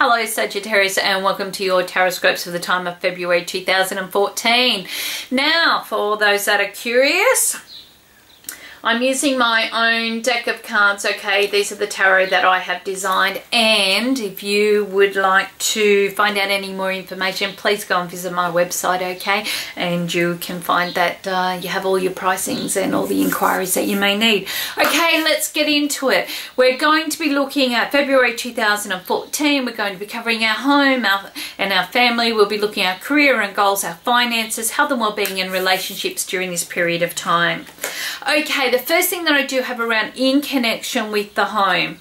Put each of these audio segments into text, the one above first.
Hello Sagittarius, and welcome to your Tarotscopes for the time of February 2014. Now, for those that are curious, I'm using my own deck of cards, okay? These are the tarot that I have designed, and if you would like to find out any more information, please go and visit my website, okay? And you can find that you have all your pricings and all the inquiries that you may need. Okay, let's get into it. We're going to be looking at February 2014. We're going to be covering our home and our family. We'll be looking at our career and goals, our finances, health and well-being, and relationships during this period of time. Okay, the first thing that I do have around in connection with the home.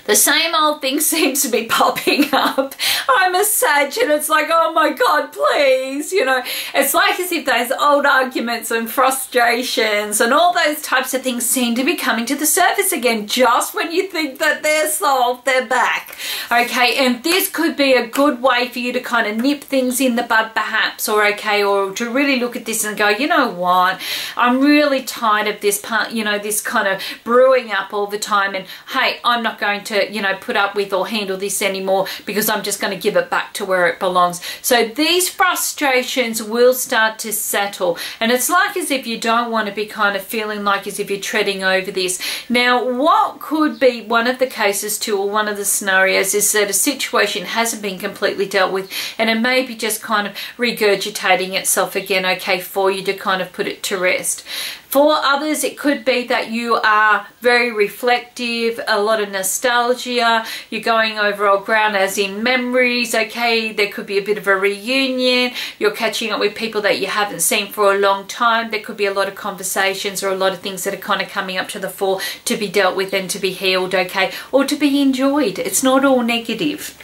The same old thing seems to be popping up. I'm a Sag and it's like, oh my God, please. You know, it's like as if those old arguments and frustrations and all those types of things seem to be coming to the surface again. Just when you think that they're solved, they're back. Okay, and this could be a good way for you to kind of nip things in the bud perhaps, or okay, or to really look at this and go, you know what, I'm really tired of this part, you know, this kind of brewing up all the time, and hey, I'm not going to, you know, put up with or handle this anymore because I'm just going to give it back to where it belongs. So these frustrations will start to settle, and it's like as if you don't want to be kind of feeling like as if you're treading over this. Now, what could be one of the cases too, or one of the scenarios, is that a situation hasn't been completely dealt with and it may be just kind of regurgitating itself again, okay, for you to kind of put it to rest. For others, it could be that you are very reflective, a lot of nostalgia, you're going over old ground as in memories, okay, there could be a bit of a reunion, you're catching up with people that you haven't seen for a long time, there could be a lot of conversations or a lot of things that are kind of coming up to the fore to be dealt with and to be healed, okay, or to be enjoyed. It's not all negative.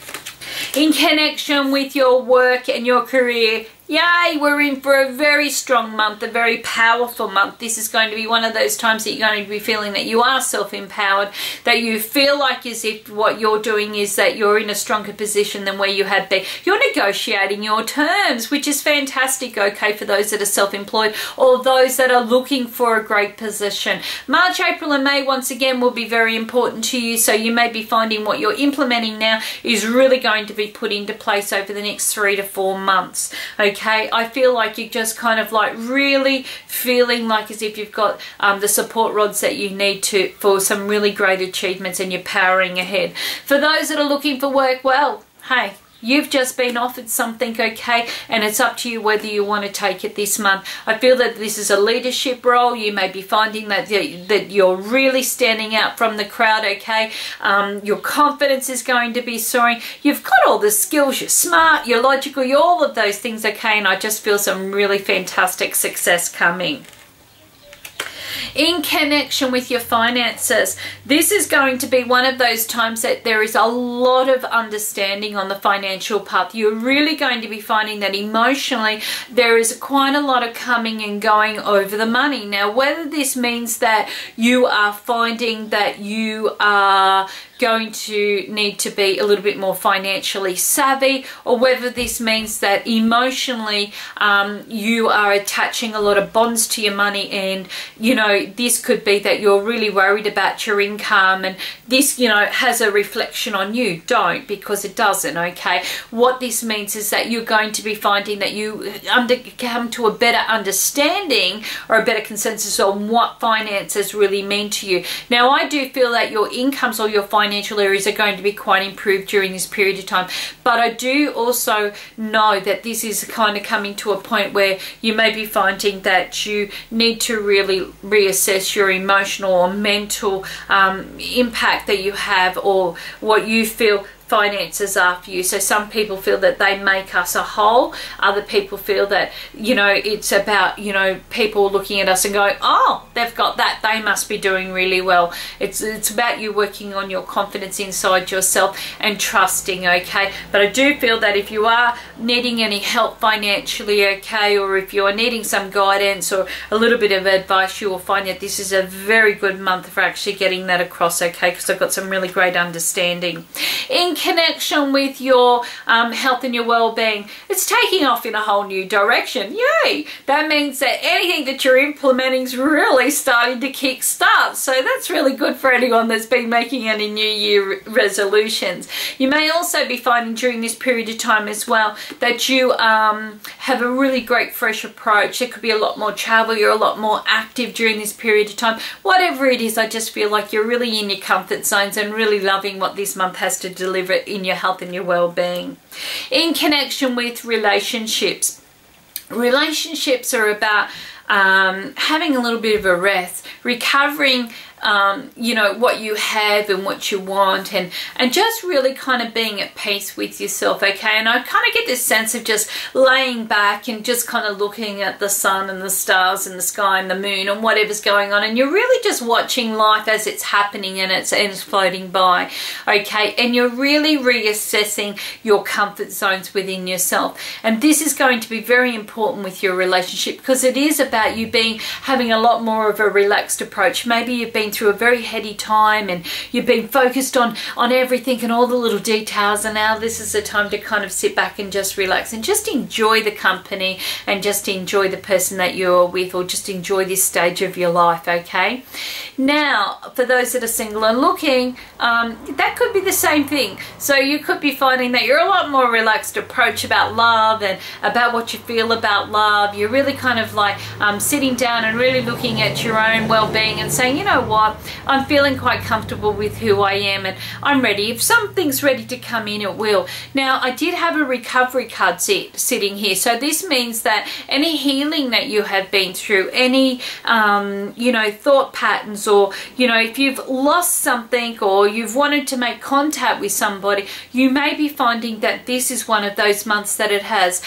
In connection with your work and your career, yay, we're in for a very strong month, a very powerful month. This is going to be one of those times that you're going to be feeling that you are self-empowered, that you feel like as if what you're doing is that you're in a stronger position than where you have been. You're negotiating your terms, which is fantastic, okay, for those that are self-employed or those that are looking for a great position. March, April and May, once again, will be very important to you, so you may be finding what you're implementing now is really going to be put into place over the next 3 to 4 months, okay? I feel like you're just kind of like really feeling like as if you've got the support rods that you need to for some really great achievements, and you're powering ahead. For those that are looking for work, well, hey, you've just been offered something, okay, and it's up to you whether you want to take it this month. I feel that this is a leadership role. You may be finding that you're really standing out from the crowd, okay. Your confidence is going to be soaring. You've got all the skills. You're smart, you're logical, you're all of those things, okay, and I just feel some really fantastic success coming. In connection with your finances, this is going to be one of those times that there is a lot of understanding on the financial path. You're really going to be finding that emotionally there is quite a lot of coming and going over the money. Now, whether this means that you are finding that you are going to need to be a little bit more financially savvy, or whether this means that emotionally you are attaching a lot of bonds to your money, and you know, this could be that you're really worried about your income, and this, you know, has a reflection on you. Don't, because it doesn't, okay. What this means is that you're going to be finding that you come to a better understanding or a better consensus on what finances really mean to you. Now, I do feel that your incomes or your financial areas are going to be quite improved during this period of time, but I do also know that this is kind of coming to a point where you may be finding that you need to really reassess your emotional or mental impact that you have, or what you feel finances are for you. So some people feel that they make us a whole. Other people feel that, you know, it's about, you know, people looking at us and going, oh, they've got that, they must be doing really well. It's about you working on your confidence inside yourself and trusting, okay. But I do feel that if you are needing any help financially, okay, or if you are needing some guidance or a little bit of advice, you will find that this is a very good month for actually getting that across, okay, because I've got some really great understanding. In connection with your health and your well-being, it's taking off in a whole new direction. Yay! That means that anything that you're implementing is really starting to kick-start. So that's really good for anyone that's been making any New Year resolutions. You may also be finding during this period of time as well that you have a really great fresh approach. There could be a lot more travel. You're a lot more active during this period of time. Whatever it is, I just feel like you're really in your comfort zones and really loving what this month has to deliver in your health and your well-being. In connection with relationships, relationships are about having a little bit of a rest, recovering you know, what you have and what you want, and just really kind of being at peace with yourself, okay? And I kind of get this sense of just laying back and just kind of looking at the sun and the stars and the sky and the moon and whatever's going on, and you're really just watching life as it's happening and it's floating by, okay? And you're really reassessing your comfort zones within yourself. And this is going to be very important with your relationship, because it is about you having a lot more of a relaxed approach. Maybe you've been through a very heady time and you've been focused on everything and all the little details, and now this is the time to kind of sit back and just relax and just enjoy the company and just enjoy the person that you're with, or just enjoy this stage of your life, okay? Now, for those that are single and looking, that could be the same thing. So you could be finding that you're a lot more relaxed approach about love and about what you feel about love. You're really kind of like sitting down and really looking at your own well-being and saying, you know what, I'm feeling quite comfortable with who I am and I'm ready. If something's ready to come in, it will. Now, I did have a recovery card sitting here. So this means that any healing that you have been through, any, you know, thought patterns, or, you know, if you've lost something or you've wanted to make contact with somebody, you may be finding that this is one of those months that it has.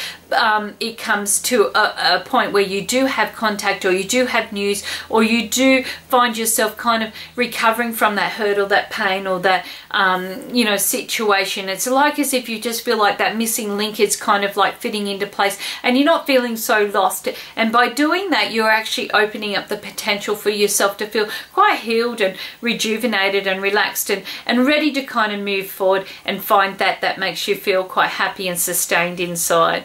It comes to a point where you do have contact, or you do have news, or you do find yourself kind of recovering from that hurt or that pain or that you know, situation. It's like as if you just feel like that missing link is kind of like fitting into place and you're not feeling so lost. And by doing that, you're actually opening up the potential for yourself to feel quite healed and rejuvenated and relaxed and ready to kind of move forward and find that makes you feel quite happy and sustained inside.